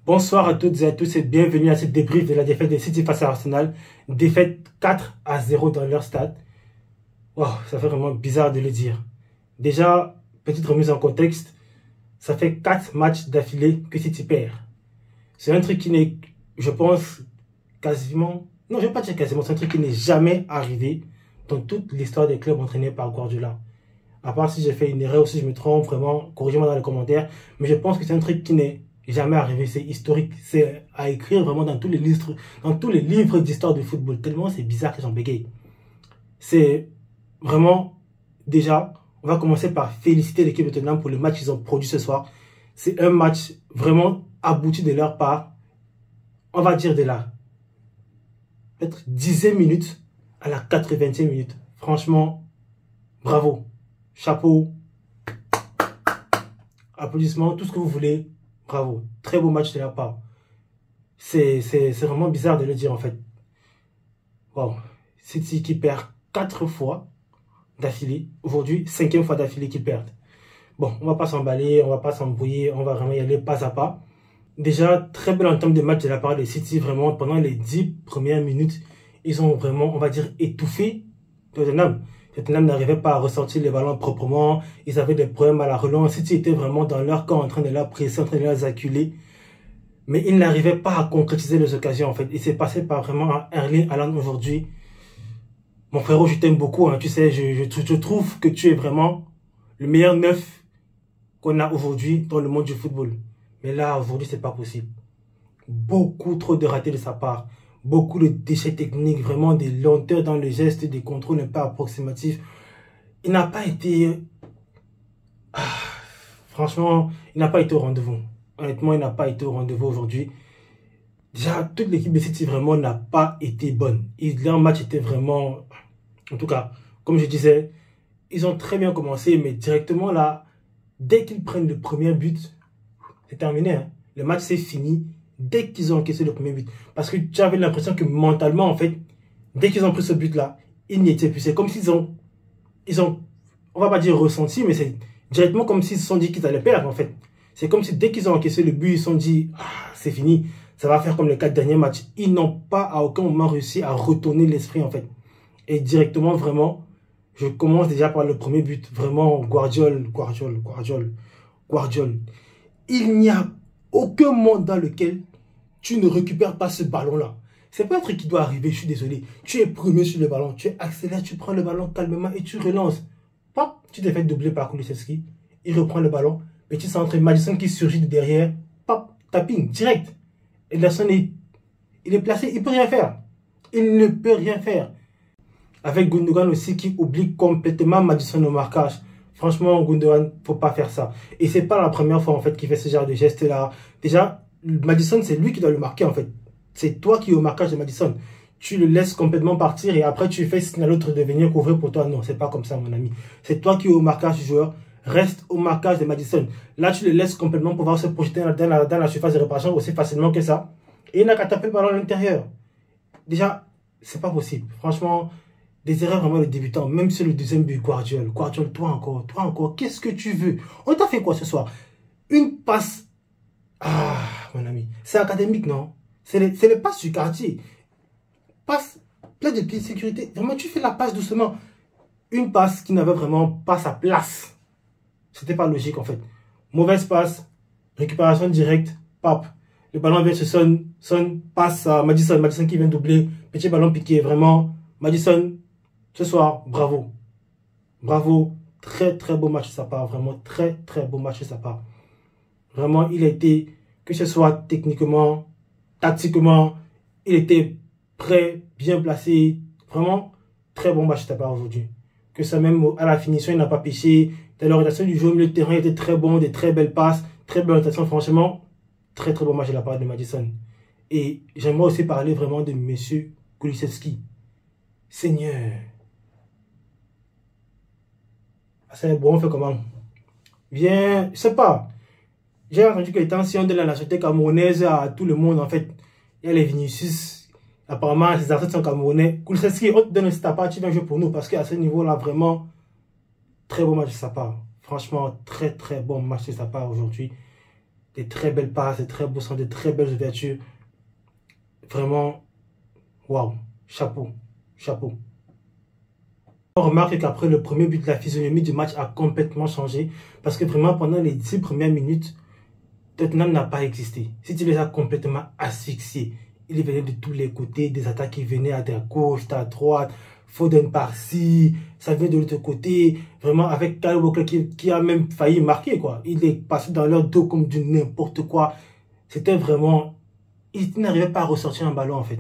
Bonsoir à toutes et à tous et bienvenue à ce débrief de la défaite de City face à Arsenal. Défaite 4-0 dans leur stade. Wow, ça fait vraiment bizarre de le dire. Déjà, petite remise en contexte, ça fait 4 matchs d'affilée que City perd. C'est un truc qui n'est, je pense, quasiment... Non, je ne vais pas dire quasiment, c'est un truc qui n'est jamais arrivé dans toute l'histoire des clubs entraînés par Guardiola. À part si j'ai fait une erreur ou si je me trompe, vraiment, corrigez-moi dans les commentaires. Mais je pense que c'est un truc qui n'est jamais arrivé, c'est historique, c'est à écrire vraiment dans tous les livres d'histoire du football, tellement c'est bizarre que j'en bégaye. C'est vraiment, déjà, on va commencer par féliciter l'équipe de Tottenham pour le match qu'ils ont produit ce soir. C'est un match vraiment abouti de leur part, on va dire de la peut-être 10e minute à la 80e minute. Franchement, bravo, chapeau, applaudissements, tout ce que vous voulez. Bravo, très beau match de la part. C'est vraiment bizarre de le dire en fait. Bon, City qui perd 4 fois d'affilée. Aujourd'hui, 5e fois d'affilée qu'ils perdent. Bon, on va pas s'emballer, on va pas s'embrouiller, on va vraiment y aller pas à pas. Déjà, très belle entame de match de la part de City. Vraiment, pendant les 10 premières minutes, ils ont vraiment, on va dire, étouffé Tottenham. Tottenham n'arrivait pas à ressortir les ballons proprement. Ils avaient des problèmes à la relance. City était vraiment dans leur camp en train de la presser, en train de les acculer. Mais ils n'arrivaient pas à concrétiser les occasions en fait. Et c'est passé par vraiment Erling Haaland aujourd'hui. Mon frérot, je t'aime beaucoup. Hein. Tu sais, je trouve que tu es vraiment le meilleur neuf qu'on a aujourd'hui dans le monde du football. Mais là, aujourd'hui, c'est pas possible. Beaucoup trop de ratés de sa part. Beaucoup de déchets techniques, vraiment des lenteurs dans le geste, des contrôles un peu approximatifs. Il n'a pas été... franchement, il n'a pas été au rendez-vous. Honnêtement, il n'a pas été au rendez-vous aujourd'hui. Déjà, toute l'équipe de City vraiment n'a pas été bonne. Leur match était vraiment... En tout cas, comme je disais, ils ont très bien commencé, mais directement là, dès qu'ils prennent le premier but, c'est terminé. Hein. Le match c'est fini. Dès qu'ils ont encaissé le premier but. Parce que tu avais l'impression que mentalement, en fait, dès qu'ils ont pris ce but-là, ils n'y étaient plus. C'est comme s'ils ont, on va pas dire ressenti, mais c'est directement comme s'ils se sont dit qu'ils allaient perdre, en fait. C'est comme si dès qu'ils ont encaissé le but, ils se sont dit, ah, c'est fini. Ça va faire comme les 4 derniers matchs. Ils n'ont pas à aucun moment réussi à retourner l'esprit, en fait. Et directement, vraiment, je commence déjà par le premier but. Vraiment, Guardiola. Il n'y a aucun monde dans lequel tu ne récupères pas ce ballon-là. C'est pas un truc qui doit arriver, je suis désolé. Tu es premier sur le ballon, tu accélères, tu prends le ballon calmement et tu relances. Pop, tu t'es fait doubler par Kulusevski. Il reprend le ballon. Petit centre, Maddison qui surgit de derrière. Pop, tapping, direct. Ederson, il est placé, il ne peut rien faire. Il ne peut rien faire. Avec Gundogan aussi qui oublie complètement Maddison au marquage. Franchement, Gundogan, faut pas faire ça. Et c'est pas la première fois en fait qu'il fait ce genre de geste-là. Déjà, Maddison, c'est lui qui doit le marquer en fait. C'est toi qui es au marquage de Maddison. Tu le laisses complètement partir et après tu fais signe à l'autre de venir couvrir pour toi. Non, c'est pas comme ça mon ami. C'est toi qui es au marquage du joueur. Reste au marquage de Maddison. Là, tu le laisses complètement pouvoir se projeter dans la surface de réparation aussi facilement que ça. Et il n'a qu'à taper le ballon à l'intérieur. Déjà, c'est pas possible. Franchement, des erreurs vraiment de débutants. Même sur le deuxième but, Guardiola, toi encore. Qu'est-ce que tu veux? On t'a fait quoi ce soir? Une passe. Ah, mon ami. C'est académique, non? C'est les passes du quartier. Passe, plein de pieds de sécurité. Vraiment, tu fais la passe doucement. Une passe qui n'avait vraiment pas sa place. C'était pas logique, en fait. Mauvaise passe. Récupération directe. Pap. Le ballon vient sur Son passe à Maddison. Maddison qui vient doubler. Petit ballon piqué. Vraiment. Maddison, ce soir, bravo. Bravo. Très, très beau match de sa part. Vraiment, très, très beau match de sa part. Vraiment, il a été, que ce soit techniquement, tactiquement, il était prêt, bien placé. Vraiment, très bon match de sa part aujourd'hui. Que ça même à la finition, il n'a pas péché. Dans l'orientation du jeu au milieu de terrain, il était très bon, des très belles passes, très belle orientation. Franchement, très très bon match de la part de Maddison. Et j'aimerais aussi parler vraiment de monsieur Kulusevski. Seigneur. C'est bon, on fait comment? Bien, je sais pas. J'ai entendu que les tensions de la nationalité camerounaise à tout le monde, en fait, il y a les Vinicius. Apparemment, ces artistes sont camerounais. Kulusevski, on te donne ta part, tu viens jouer pour nous. Parce qu'à ce niveau-là, vraiment, très bon match de sa part. Franchement, très très bon match de sa part aujourd'hui. Des très belles passes, des très beaux centres, des très belles ouvertures. Vraiment, waouh, chapeau, chapeau. On remarque qu'après le premier but, la physionomie du match a complètement changé. Parce que vraiment, pendant les 10 premières minutes, Tottenham n'a pas existé. City les a complètement asphyxiés. Ils venaient de tous les côtés, des attaques qui venaient à gauche, à droite, Foden par-ci, ça venait de l'autre côté. Vraiment, avec Kyle Walker qui a même failli marquer, quoi. Il est passé dans leur dos comme du n'importe quoi. C'était vraiment... Il n'arrivait pas à ressortir un ballon, en fait.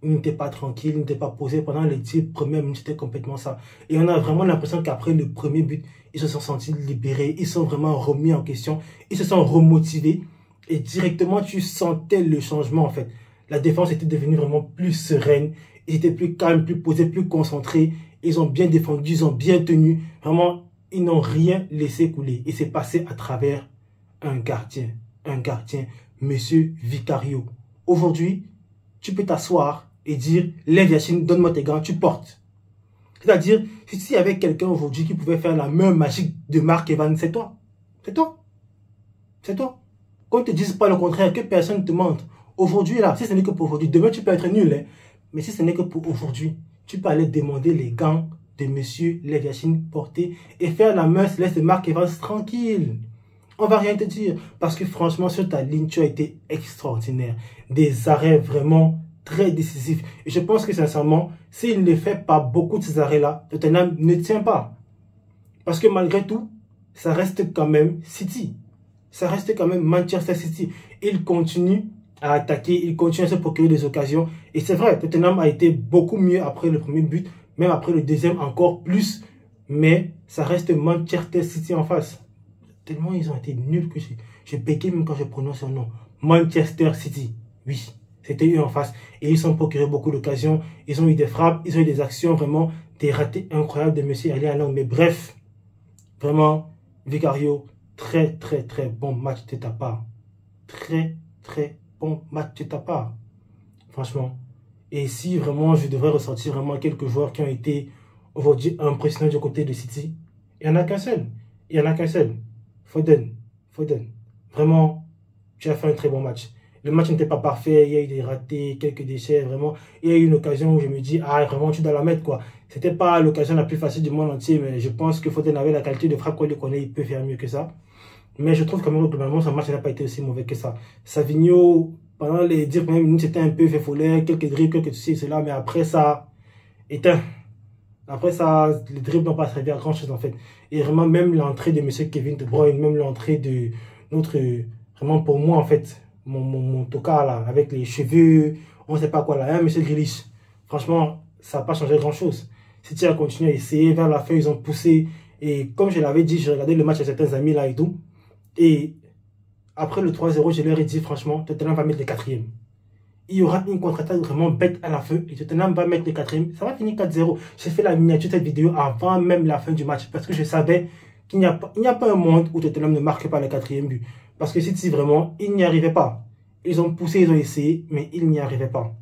Il n'était pas tranquille, il n'était pas posé. Pendant les 10 premières minutes, c'était complètement ça. Et on a vraiment l'impression qu'après le premier but, ils se sont sentis libérés. Ils sont vraiment remis en question. Ils se sont remotivés. Et directement, tu sentais le changement, en fait. La défense était devenue vraiment plus sereine. Ils étaient plus calmes, plus posés, plus concentrés. Ils ont bien défendu, ils ont bien tenu. Vraiment, ils n'ont rien laissé couler. Et c'est passé à travers un gardien. Un gardien, Monsieur Vicario. Aujourd'hui, tu peux t'asseoir et dire, lève Yacine, donne-moi tes gants, tu portes. C'est-à-dire, s'il y avait quelqu'un aujourd'hui qui pouvait faire la main magique de Mark Evans, c'est toi. C'est toi. C'est toi. Qu'on ne te dise pas le contraire, que personne ne te mente. Aujourd'hui, là, si ce n'est que pour aujourd'hui, demain tu peux être nul, hein, mais si ce n'est que pour aujourd'hui, tu peux aller demander les gants de Monsieur Lev Yachine portés et faire la main céleste de Mark Evans tranquille. On va rien te dire, parce que franchement, sur ta ligne, tu as été extraordinaire. Des arrêts vraiment très décisifs. Et je pense que sincèrement, s'il ne fait pas beaucoup de ces arrêts-là, Tottenham ne tient pas. Parce que malgré tout, ça reste quand même City. Ça reste quand même Manchester City. Il continue à attaquer, il continue à se procurer des occasions. Et c'est vrai, Tottenham a été beaucoup mieux après le premier but, même après le deuxième encore plus. Mais ça reste Manchester City en face. Tellement ils ont été nuls que je bégaye même quand je prononce son nom. Manchester City, oui, c'était eux en face. Et ils ont procuré beaucoup d'occasions, ils ont eu des frappes, ils ont eu des actions, vraiment des ratés incroyables de M. Ali Along. Mais bref, vraiment, Vicario, très bon match de ta part. Très bon match de ta part. Franchement. Et si vraiment je devrais ressortir vraiment quelques joueurs qui ont été aujourd'hui impressionnants du côté de City, il n'y en a qu'un seul. Il n'y en a qu'un seul. Foden. Vraiment, tu as fait un très bon match. Le match n'était pas parfait, il y a eu des ratés, quelques déchets, vraiment. Il y a eu une occasion où je me dis, ah, vraiment, tu dois la mettre, quoi. C'était pas l'occasion la plus facile du monde entier, mais je pense que Foden avait la qualité de frappe qu'on lui connaît, il peut faire mieux que ça. Mais je trouve quand même, globalement, son match n'a pas été aussi mauvais que ça. Savigno, pendant les 10 premières minutes, c'était un peu fait follet, quelques dribbles, quelques ceci et cela, mais après ça, éteint. Après ça, les dribbles n'ont pas servi à grand chose en fait. Et vraiment, même l'entrée de M. Kevin De Bruyne, même l'entrée de notre, vraiment pour moi en fait, mon tocard là, avec les cheveux, on ne sait pas quoi là, hein, M. Grealish. Franchement, ça n'a pas changé grand chose. City a continué à essayer, vers la fin, ils ont poussé. Et comme je l'avais dit, j'ai regardé le match avec certains amis là et tout. Et après le 3-0, je leur ai dit franchement, Tottenham va mettre les quatrièmes. Il y aura une contre-attaque vraiment bête à la fin et Tottenham va mettre les quatrièmes. Ça va finir 4-0. J'ai fait la miniature de cette vidéo avant même la fin du match parce que je savais qu'il n'y a pas un monde où Tottenham ne marque pas le quatrième but. Parce que City, vraiment, ils n'y arrivaient pas. Ils ont poussé, ils ont essayé, mais ils n'y arrivaient pas.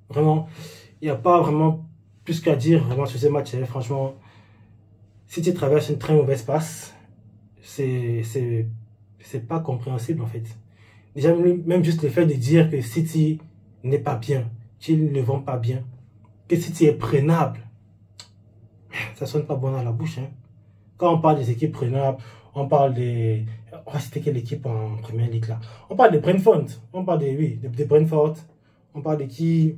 Vraiment, il n'y a pas vraiment plus qu'à dire vraiment sur ce match. Franchement, City traverse une très mauvaise passe. C'est pas compréhensible en fait. Déjà, même juste le fait de dire que City n'est pas bien, qu'ils ne vont pas bien, que City est prenable, ça sonne pas bon dans la bouche. Hein. Quand on parle des équipes prenables, on parle des... On va citer quelle équipe en première ligue là? On parle de Brentford, on parle de Brentford, on parle de qui?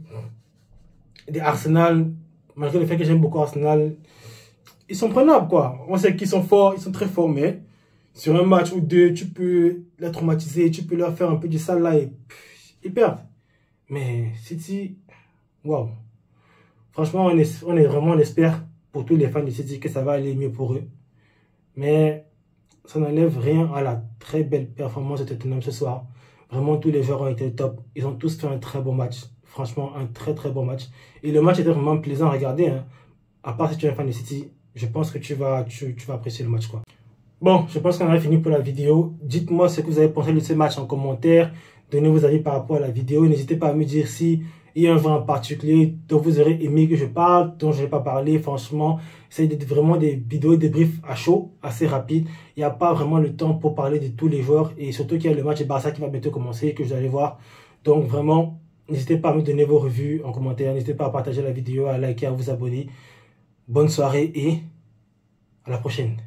Des Arsenal, malgré le fait que j'aime beaucoup Arsenal, ils sont prenables quoi. On sait qu'ils sont forts, ils sont très forts, mais... Sur un match ou deux, tu peux les traumatiser, tu peux leur faire un peu du sale là et ils perdent. Mais City, waouh. Franchement, on espère pour tous les fans de City que ça va aller mieux pour eux. Mais ça n'enlève rien à la très belle performance de Tottenham ce soir. Vraiment, tous les joueurs ont été top. Ils ont tous fait un très bon match. Franchement, un très bon match. Et le match était vraiment plaisant à regarder. Hein. À part si tu es un fan de City, je pense que tu vas apprécier le match quoi. Bon, je pense qu'on a fini pour la vidéo. Dites-moi ce que vous avez pensé de ce match en commentaire. Donnez vos avis par rapport à la vidéo. N'hésitez pas à me dire si Il y a un joueur en particulier dont vous aurez aimé que je parle, dont je n'ai pas parlé. Franchement, c'est vraiment des vidéos, des briefs à chaud, assez rapides. Il n'y a pas vraiment le temps pour parler de tous les joueurs. Et surtout qu'il y a le match de Barça qui va bientôt commencer, que vous allez voir. Donc vraiment, n'hésitez pas à me donner vos revues en commentaire. N'hésitez pas à partager la vidéo, à liker, à vous abonner. Bonne soirée et à la prochaine.